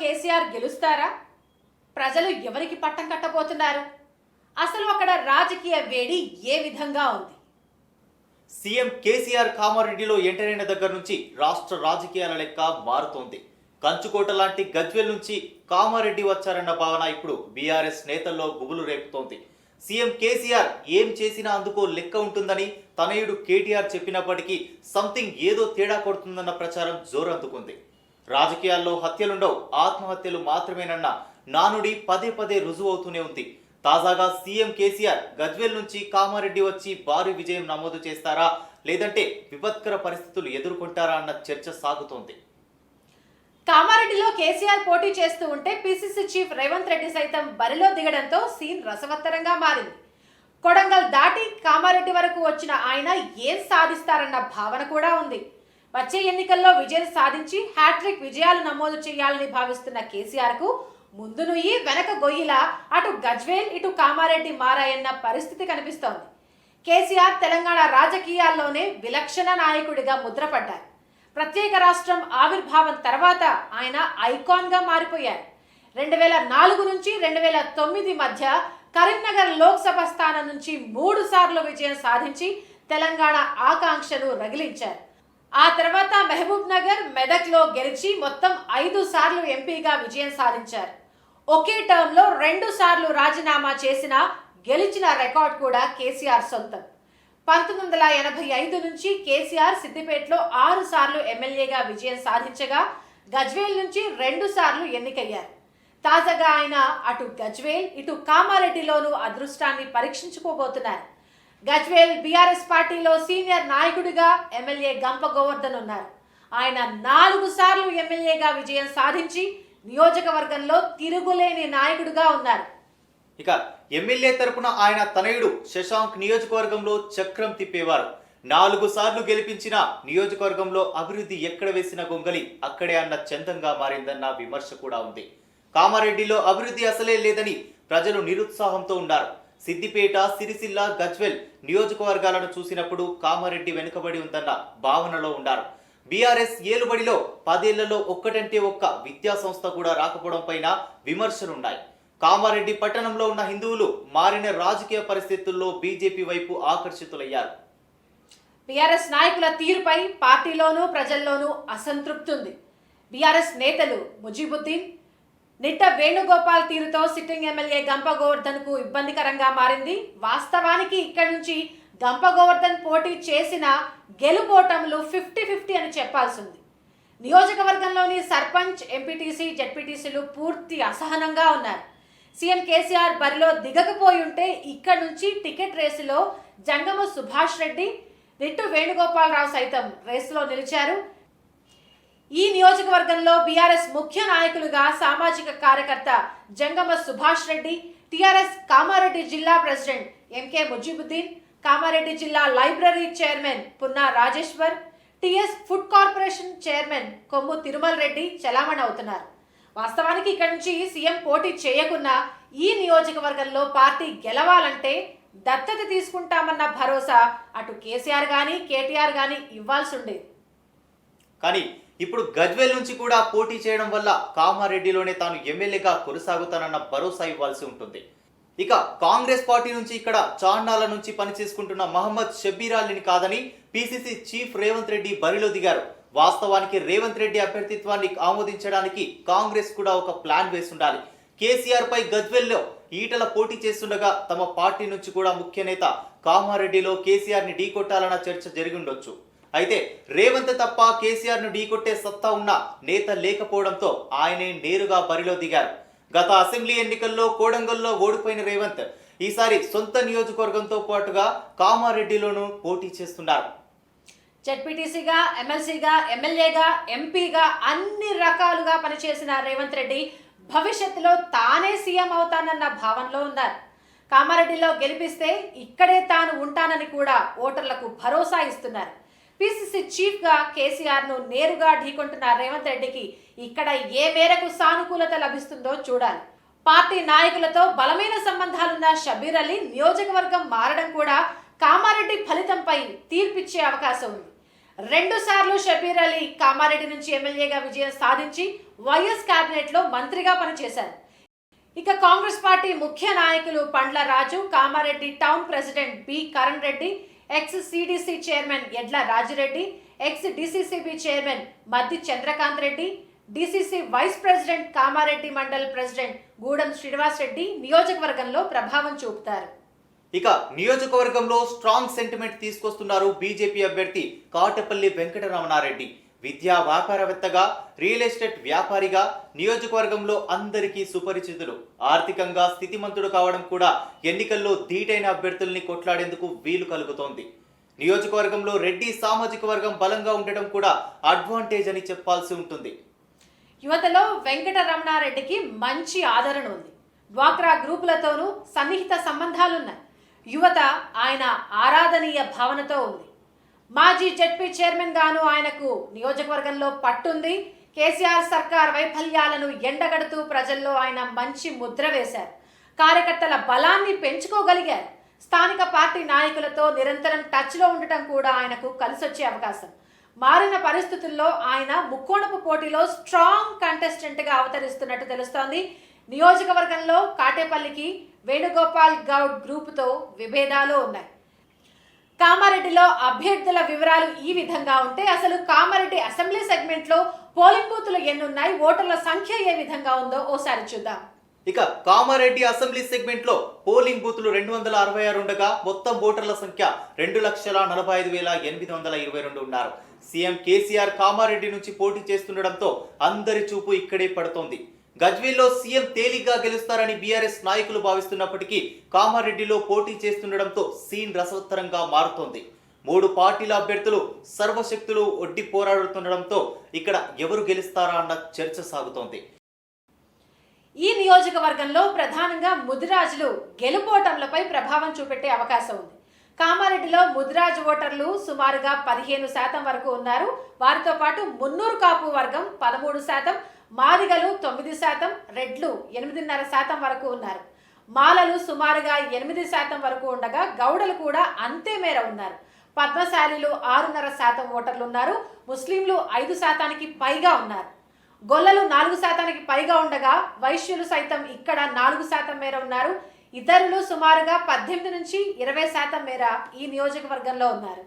కేసీఆర్ గెలుస్తారా? ప్రజలు ఎవరికి పట్టం కట్టబోతున్నారు? అసలు అక్కడ రాజకీయ వేడి ఏ విధంగా ఉంది? సీఎం కేసీఆర్ కామారెడ్డిలో ఎంటర్ అయిన దగ్గర నుంచి రాష్ట్ర రాజకీయాల లెక్క మారుతోంది. కంచుకోట లాంటి గజ్వేల్ నుంచి కామారెడ్డి వచ్చారన్న భావన ఇప్పుడు బీఆర్ఎస్ నేతల్లో గుబులు రేపుతోంది. సీఎం కేసీఆర్ ఏం చేసినా అందుకో లెక్క ఉంటుందని తనయుడు కేటీఆర్ చెప్పినప్పటికీ సంథింగ్ ఏదో తేడా కొడుతుందన్న ప్రచారం జోరందుకుంది. రాజకీయాల్లో హత్యలుండవు, ఆత్మహత్యలు మాత్రమేనన్న నానుడి పదే పదే రుజువవుతూనే ఉంది. తాజాగా సీఎం కేసీఆర్ గజ్వేల్ నుంచి కామారెడ్డి వచ్చి భారీ విజయం నమోదు చేస్తారా, లేదంటే విపత్కర పరిస్థితులు ఎదుర్కొంటారా అన్న చర్చ సాగుతోంది. కామారెడ్డిలో కేసీఆర్ పోటీ చేస్తూ ఉంటే పిసిసి చీఫ్ రేవంత్ రెడ్డి సైతం బరిలో దిగడంతో సీన్ రసవత్తరంగా మారింది. కొడంగల్ దాటి కామారెడ్డి వరకు వచ్చిన ఆయన ఏం సాధిస్తారన్న భావన కూడా ఉంది. వచ్చే ఎన్నికల్లో విజయం సాధించి హ్యాట్రిక్ విజయాలు నమోదు చేయాలని భావిస్తున్న కేసీఆర్ కు ముందు నుయ్యి వెనక గొయ్యిలా అటు గజ్వేల్ ఇటు కామారెడ్డి మారాయన్న పరిస్థితి కనిపిస్తోంది. కేసీఆర్ తెలంగాణ రాజకీయాల్లోనే విలక్షణ నాయకుడిగా ముద్రపడ్డారు. ప్రత్యేక రాష్ట్రం ఆవిర్భావం తర్వాత ఆయన ఐకాన్ గా మారిపోయారు. 2004 నుంచి 2009 మధ్య కరీంనగర్ లోక్సభ స్థానం నుంచి 3 సార్లు విజయం సాధించి తెలంగాణ ఆకాంక్షను రగిలించారు. ఆ తర్వాత మహబూబ్ నగర్, మెదక్ లో గెలిచి మొత్తం 5 సార్లు ఎంపీగా విజయం సాధించారు. ఒకే టర్మ్ లో 2 సార్లు రాజీనామా చేసిన గెలిచిన రికార్డ్ కూడా కేసీఆర్ సొంతం. 1985 నుంచి కేసీఆర్ సిద్దిపేటలో 6 సార్లు ఎమ్మెల్యేగా విజయం సాధించగా గజ్వేల్ నుంచి 2 సార్లు ఎన్నికయ్యారు. తాజాగా ఆయన అటు గజ్వేల్ ఇటు కామారెడ్డిలోనూ అదృష్టాన్ని పరీక్షించుకోబోతున్నారు. గజ్వేల్ బీఆర్ఎస్ పార్టీలో సీనియర్ నాయకుడిగా ఎమ్మెల్యే గంప గోవర్ధన్ ఉన్నారు. ఆయన 4 సార్లు ఎమ్మెల్యేగా విజయం సాధించి నియోజకవర్గంలో తిరుగులేని నాయకుడిగా ఉన్నారు. ఇక ఎమ్మెల్యే తరపున ఆయన తనయుడు శశాంక్ నియోజకవర్గంలో చక్రం తిప్పేవారు. 4 సార్లు గెలిపించిన నియోజకవర్గంలో అభివృద్ధి ఎక్కడ వేసిన గొంగలి అక్కడే అన్న చందంగా మారిందన్న విమర్శ కూడా ఉంది. కామారెడ్డిలో అభివృద్ధి అసలే లేదని ప్రజలు నిరుత్సాహంతో ఉన్నారు. సిద్దిపేట, సిరిసిల్ల, గజ్వేల్ నియోజకవర్గాలను చూసినప్పుడు కామారెడ్డి వెనుకబడి ఉందన్న భావనలో ఉన్నారు. బీఆర్ఎస్ ఏలుబడిలో 10 ఏళ్లలో ఒక్కటంటే ఒక్క విద్యా సంస్థ కూడా రాకపోవడం పైన విమర్శలున్నాయి. కామారెడ్డి పట్టణంలో ఉన్న హిందువులు మారిన రాజకీయ పరిస్థితుల్లో బీజేపీ వైపు ఆకర్షితులయ్యారు. బీఆర్ఎస్ నాయకుల తీరుపై పార్టీలోనూ ప్రజల్లోనూ అసంతృప్తి ఉంది. బీఆర్ఎస్ నేతలు ముజీబుద్దీన్, నిట్ట వేణుగోపాల్ తీరుతో సిట్టింగ్ ఎమ్మెల్యే గంప గోవర్ధన్ కు ఇబ్బందికరంగా మారింది. వాస్తవానికి ఇక్కడి నుంచి గంప గోవర్ధన్ పోటీ చేసిన గెలుపోటములు 50-50 అని చెప్పాల్సి ఉంది. నియోజకవర్గంలోని సర్పంచ్, ఎంపీటీసీ, జెడ్పీటీసీలు పూర్తి అసహనంగా ఉన్నారు. సీఎం కేసీఆర్ బరిలో దిగకపోయి ఉంటే ఇక్కడి నుంచి టికెట్ రేసులో జంగమ సుభాష్ రెడ్డి, నిట్టు వేణుగోపాలరావు సైతం రేసులో నిలిచారు. ఈ నియోజకవర్గంలో బీఆర్ఎస్ ముఖ్య నాయకులుగా సామాజిక కార్యకర్త జంగమ సుభాష్ రెడ్డి, టీఆర్ఎస్ కామారెడ్డి జిల్లా ప్రెసిడెంట్ ఎంకే ముజీబుద్దీన్, కామారెడ్డి జిల్లా library chairman Punna Rajeshwar, TS food corporation chairman Kommu Tirumal Reddy చలామణి అవుతున్నారు. వాస్తవానికి ఇక్కడి నుంచి సీఎం పోటీ చేయకున్నా ఈ నియోజకవర్గంలో పార్టీ గెలవాలంటే దత్తత తీసుకుంటామన్న భరోసా అటు కేసీఆర్ గాని కేటీఆర్ గాని ఇవ్వాల్సి ఉండేది. కానీ ఇప్పుడు గజ్వేల్ నుంచి కూడా పోటీ చేయడం వల్ల కామారెడ్డిలోనే తాను ఎమ్మెల్యేగా కొనసాగుతానన్న భరోసా ఇవ్వాల్సి ఉంటుంది. ఇక కాంగ్రెస్ పార్టీ నుంచి ఇక్కడ చార్నాల నుంచి పనిచేసుకుంటున్న మహమ్మద్ షబ్బీర్ అలీని కాదని పిసిసి చీఫ్ రేవంత్ రెడ్డి బరిలో దిగారు. వాస్తవానికి రేవంత్ రెడ్డి అభ్యర్థిత్వాన్ని ఆమోదించడానికి కాంగ్రెస్ కూడా ఒక ప్లాన్ వేస్తుండాలి. కేసీఆర్ పై గజ్వేల్లో ఈటల పోటీ చేస్తుండగా తమ పార్టీ నుంచి కూడా ముఖ్య నేత కామారెడ్డిలో కేసీఆర్ ని ఢీకొట్టాలన్న చర్చ జరిగి ఉండొచ్చు. అయితే రేవంత్ తప్ప కేసీఆర్ ను ఢీకొట్టే సత్తా ఉన్న నేత లేకపోవడంతో ఆయనే నేరుగా బరిలో దిగారు. గత అసెంబ్లీ ఎన్నికల్లో కోడంగల్లో ఓడిపోయిన రేవంత్ ఈసారి సొంత నియోజకవర్గంతో పాటుగా కామారెడ్డిలోనూ పోటీ చేస్తున్నారు. జెడ్పీటీసీగా, ఎమ్మెల్సీగా, ఎమ్మెల్యేగా, ఎంపీగా అన్ని రకాలుగా పనిచేసిన రేవంత్ రెడ్డి భవిష్యత్తులో తానే సీఎం అవుతానన్న భావనలో ఉన్నారు. కామారెడ్డిలో గెలిపిస్తే ఇక్కడే తాను ఉంటానని కూడా ఓటర్లకు భరోసా ఇస్తున్నారు. పిసిసి చీఫ్ గా కేసీఆర్ ను నేరుగా ఢీకొంటున్న రేవంత్ రెడ్డికి ఇక్కడ ఏ మేరకు సానుకూలత లభిస్తుందో చూడాలి. పార్టీ నాయకులతో బలమైన సంబంధాలున్న షబ్బీర్ అలీ నియోజకవర్గం మారడం కూడా కామారెడ్డి ఫలితంపై తీర్పిచ్చే అవకాశం ఉంది. 2 సార్లు షబ్బీర్ అలీ కామారెడ్డి నుంచి ఎమ్మెల్యేగా విజయం సాధించి వైఎస్ కేబినెట్ లో మంత్రిగా పనిచేశారు. ఇక కాంగ్రెస్ పార్టీ ముఖ్య నాయకులు Pandla Raju, Kamareddy town president B Karan Reddy, ex CDC chairman Edla Rajireddy, ex DCCB chairman Maddi Chandrakanth Reddy, DCC vice president Kamareddy mandal president Gudem Srinivas Reddy నియోజకవర్గంలో ప్రభావం చూపుతారు. ఇక నియోజకవర్గంలో స్ట్రాంగ్ సెంటిమెంట్ తీసుకొస్తున్నారు బీజేపీ అభ్యర్థి కాటపల్లి వెంకటరమణారెడ్డి. విద్యా వ్యాపారవేత్తగా, రియల్ ఎస్టేట్ వ్యాపారిగా నియోజకవర్గంలో అందరికీ సుపరిచితులు. ఆర్థికంగా స్థితిమంతుడు కావడం కూడా ఎన్నికల్లో ధీటైన అభ్యర్థుల్ని కొట్లాడేందుకు వీలు కలుగుతోంది. నియోజకవర్గంలో రెడ్డి సామాజిక వర్గం బలంగా ఉండటం కూడా అడ్వాంటేజ్ అని చెప్పాల్సి ఉంటుంది. యువతలో వెంకటరమణారెడ్డికి మంచి ఆదరణ ఉంది. డ్వాక్రా గ్రూపులతోనూ సన్నిహిత సంబంధాలున్నాయి. యువత ఆయన ఆరాధనీయ భావనతో ఉంది. మాజీ జెడ్పీ చైర్మన్ గాను ఆయనకు నియోజకవర్గంలో పట్టుంది. కేసీఆర్ సర్కార్ వైఫల్యాలను ఎండగడుతూ ప్రజల్లో ఆయన మంచి ముద్ర వేశారు. కార్యకర్తల బలాన్ని పెంచుకోగలిగారు. స్థానిక పార్టీ నాయకులతో నిరంతరం టచ్లో ఉండటం కూడా ఆయనకు కలిసొచ్చే అవకాశం. మారిన పరిస్థితుల్లో ఆయన ముక్కోణపు పోటీలో స్ట్రాంగ్ కంటెస్టెంట్గా అవతరిస్తున్నట్టు తెలుస్తోంది. నియోజకవర్గంలో కాటేపల్లికి వేణుగోపాల్ గౌడ్ గ్రూపుతో విభేదాలు ఉన్నాయి. కామారెడ్డిలో అభ్యర్థుల వివరాలు ఈ విధంగా ఉంటే అసలు కామారెడ్డి అసెంబ్లీ సెగ్మెంట్ లో పోలింగ్ బూతులు ఎన్నున్నాయి, ఓటర్ల సంఖ్య ఏ విధంగా ఉందో ఓసారి చూద్దాం. ఇక కామారెడ్డి అసెంబ్లీ సెగ్మెంట్ లో పోలింగ్ బూతులు 266 ఉండగా మొత్తం ఓటర్ల సంఖ్య 2,45,822 ఉన్నారు. సీఎం కేసీఆర్ కామారెడ్డి నుంచి పోటీ చేస్తుండటంతో అందరి చూపు ఇక్కడే పడుతోంది. గజ్వేల్లో సీఎం తేలిగ్గా గెలుస్తారని బీఆర్ఎస్ నాయకులు భావిస్తున్నప్పటికీ కామారెడ్డిలో పోటీ చేస్తుండటంతో సీన్ రసవత్తరంగా మారుతోంది. 3 పార్టీల అభ్యర్థులు సర్వశక్తులు ఒడ్డి పోరాడుతుండటంతో ఇక్కడ ఎవరు గెలుస్తారా అన్న చర్చ సాగుతోంది. ఈ నియోజకవర్గంలో ప్రధానంగా ముదిరాజులు గెలుపోటంలపై ప్రభావం చూపెట్టే అవకాశం ఉంది. కామారెడ్డిలో ముదిరాజు ఓటర్లు సుమారుగా 15% వరకు ఉన్నారు. వారితో పాటు మున్నూరు కాపు వర్గం 13%, మాదిగలు 9%, రెడ్లు 8.5% వరకు ఉన్నారు. మాలలు సుమారుగా 8% వరకు ఉండగా గౌడలు కూడా అంతే మేర ఉన్నారు. పద్మశాలీలు 6.5% ఓటర్లు ఉన్నారు. ముస్లింలు 5%కి పైగా ఉన్నారు. గొల్లలు 4%కి పైగా ఉండగా వైశ్యులు సైతం ఇక్కడ 4% మేర ఉన్నారు. ఇతరులు సుమారుగా 18 నుంచి 20% మేర ఈ నియోజకవర్గంలో ఉన్నారు.